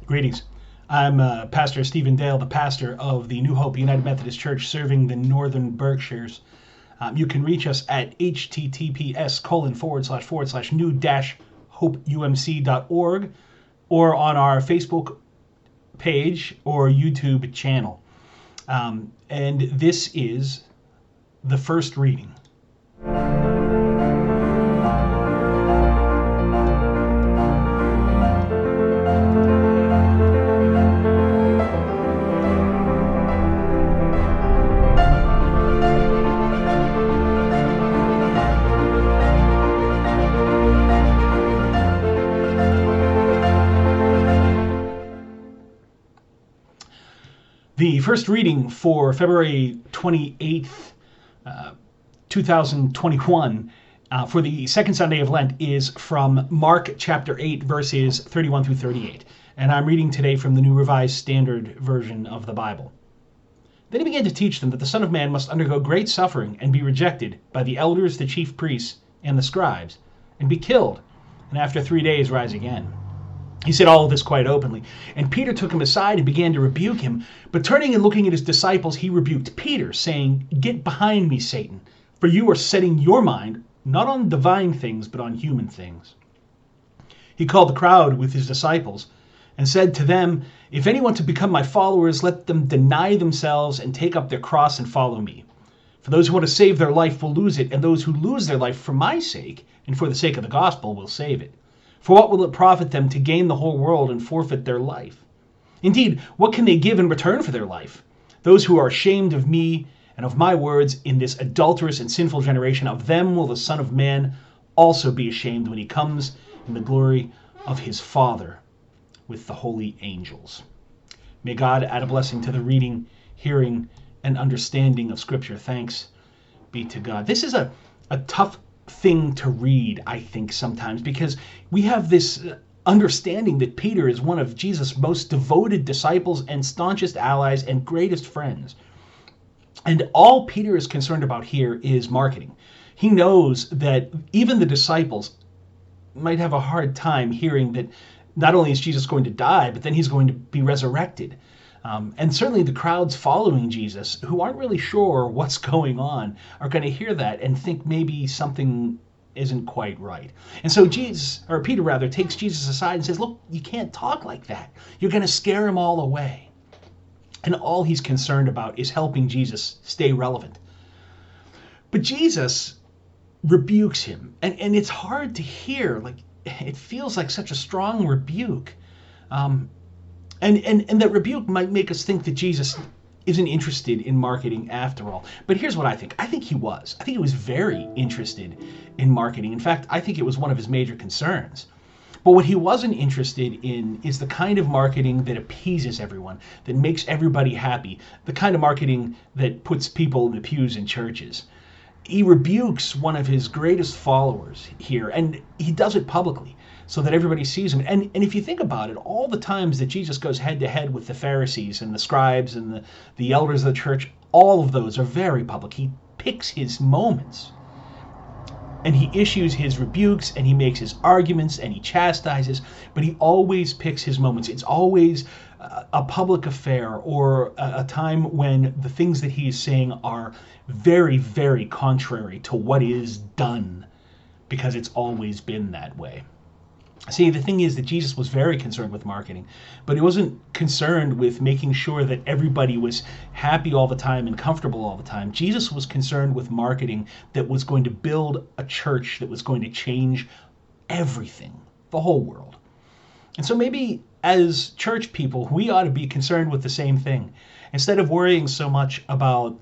Greetings. I'm Pastor Stephen Dale, the pastor of the New Hope United Methodist Church serving the Northern Berkshires. You can reach us at https://new-hopeumc.org or on our Facebook page or YouTube channel. And this is the first reading. The first reading for February 28th, 2021, for the second Sunday of Lent is from Mark chapter 8, verses 31 through 38. And I'm reading today from the New Revised Standard Version of the Bible. Then he began to teach them that the Son of Man must undergo great suffering and be rejected by the elders, the chief priests, and the scribes, and be killed, and after 3 days rise again. He said all of this quite openly, and Peter took him aside and began to rebuke him. But turning and looking at his disciples, he rebuked Peter, saying, "Get behind me, Satan, for you are setting your mind not on divine things, but on human things." He called the crowd with his disciples and said to them, "If anyone to become my followers, let them deny themselves and take up their cross and follow me. For those who want to save their life will lose it, and those who lose their life for my sake and for the sake of the gospel will save it. For what will it profit them to gain the whole world and forfeit their life? Indeed, what can they give in return for their life? Those who are ashamed of me and of my words in this adulterous and sinful generation, of them will the Son of Man also be ashamed when he comes in the glory of his Father with the holy angels." May God add a blessing to the reading, hearing, and understanding of Scripture. Thanks be to God. This is a tough thing to read, I think, sometimes, because we have this understanding that Peter is one of Jesus' most devoted disciples and staunchest allies and greatest friends. And all Peter is concerned about here is marketing. He knows that even the disciples might have a hard time hearing that not only is Jesus going to die, but then he's going to be resurrected. And certainly the crowds following Jesus, who aren't really sure what's going on, are going to hear that and think maybe something isn't quite right. And so Peter takes Jesus aside and says, "Look, you can't talk like that. You're going to scare them all away." And all he's concerned about is helping Jesus stay relevant. But Jesus rebukes him, and it's hard to hear. Like, it feels like such a strong rebuke. And that rebuke might make us think that Jesus isn't interested in marketing after all. But here's what I think. I think he was. I think he was very interested in marketing. In fact, I think it was one of his major concerns. But what he wasn't interested in is the kind of marketing that appeases everyone, that makes everybody happy, the kind of marketing that puts people in the pews in churches. He rebukes one of his greatest followers here, and he does it publicly, so that everybody sees him. And if you think about it, all the times that Jesus goes head-to-head with the Pharisees and the scribes and the elders of the church, all of those are very public. He picks his moments, and he issues his rebukes, and he makes his arguments, and he chastises, but he always picks his moments. It's always a public affair, or a time when the things that he is saying are very, very contrary to what is done, because it's always been that way. See, the thing is that Jesus was very concerned with marketing, but he wasn't concerned with making sure that everybody was happy all the time and comfortable all the time. Jesus was concerned with marketing that was going to build a church that was going to change everything, the whole world. And so maybe as church people, we ought to be concerned with the same thing. Instead of worrying so much about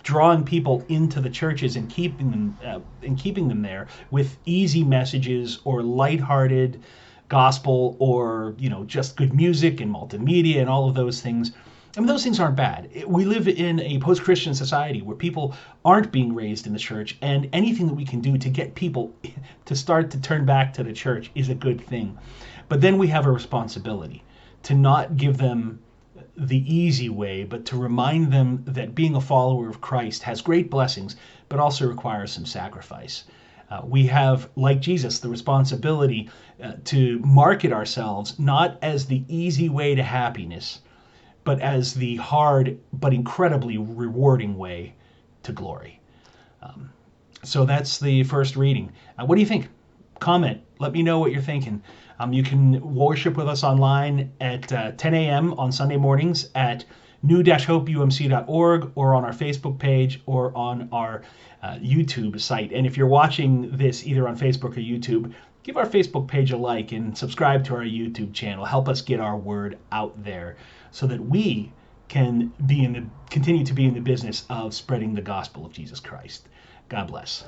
drawing people into the churches and keeping them there with easy messages or lighthearted gospel, or just good music and multimedia and all of those things. I mean, those things aren't bad. We live in a post-Christian society where people aren't being raised in the church, and anything that we can do to get people to start to turn back to the church is a good thing. But then we have a responsibility to not give them the easy way, but to remind them that being a follower of Christ has great blessings, but also requires some sacrifice. We have, like Jesus, the responsibility to market ourselves not as the easy way to happiness, but as the hard but incredibly rewarding way to glory. So that's the first reading. What do you think? Comment. Let me know what you're thinking. You can worship with us online at 10 a.m. on Sunday mornings at new-hopeumc.org, or on our Facebook page, or on our YouTube site. And if you're watching this either on Facebook or YouTube, give our Facebook page a like and subscribe to our YouTube channel. Help us get our word out there so that we can continue to be in the business of spreading the gospel of Jesus Christ. God bless.